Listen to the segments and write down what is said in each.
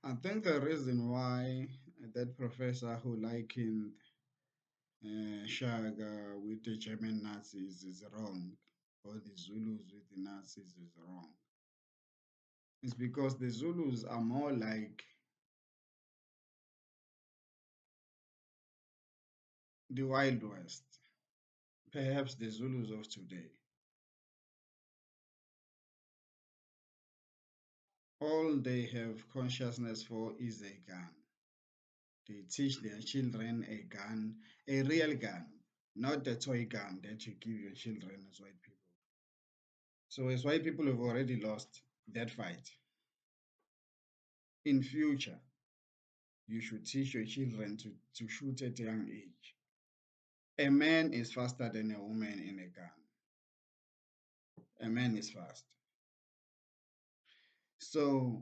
I think the reason why that professor who likened Shaka with the German Nazis is wrong, or the Zulus with the Nazis is wrong. It's because the Zulus are more like the Wild West, perhaps the Zulus of today. All they have consciousness for is a gun. They teach their children a gun, a real gun, not the toy gun that you give your children as white people. So as white people have already lost that fight. In future, you should teach your children to shoot at a young age. A man is faster than a woman in a gun. A man is fast. So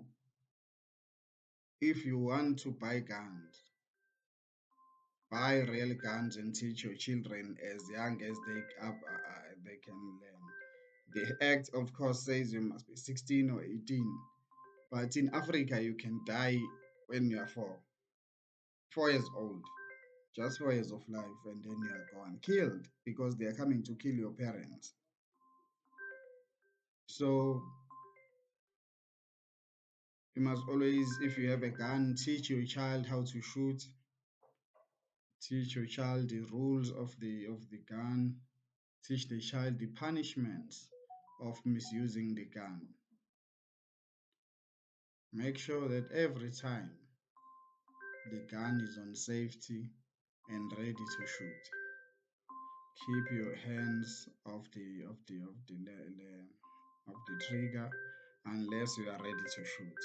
if you want to buy guns, buy real guns and teach your children as young as they can learn. The act, of course, says you must be 16 or 18, but in Africa, you can die when you are 4 years old, just 4 years of life, and then you are gone, killed because they are coming to kill your parents. So you must always, if you have a gun, teach your child how to shoot, teach your child the rules of the gun, teach the child the punishments of misusing the gun. Make sure that every time the gun is on safety and ready to shoot. Keep your hands of the trigger unless you are ready to shoot.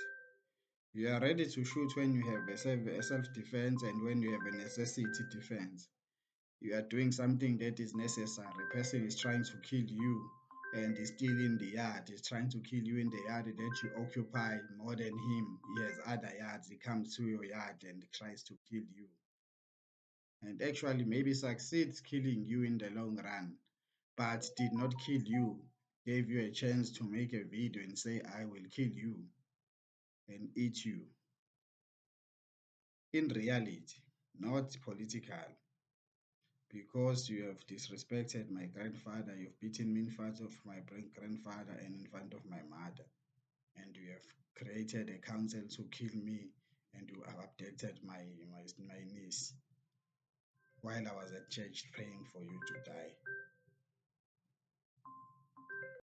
You are ready to shoot when you have a self-defense and when you have a necessity defense. You are doing something that is necessary. A person is trying to kill you and is still in the yard, is trying to kill you in the yard that you occupy more than him. He has other yards. He comes to your yard and tries to kill you. And actually, maybe succeeds killing you in the long run, but did not kill you. Gave you a chance to make a video and say, I will kill you and eat you. In reality, not political. Because you have disrespected my grandfather, you've beaten me in front of my grandfather and in front of my mother, and you have created a council to kill me, and you have abducted my niece while I was at church praying for you to die.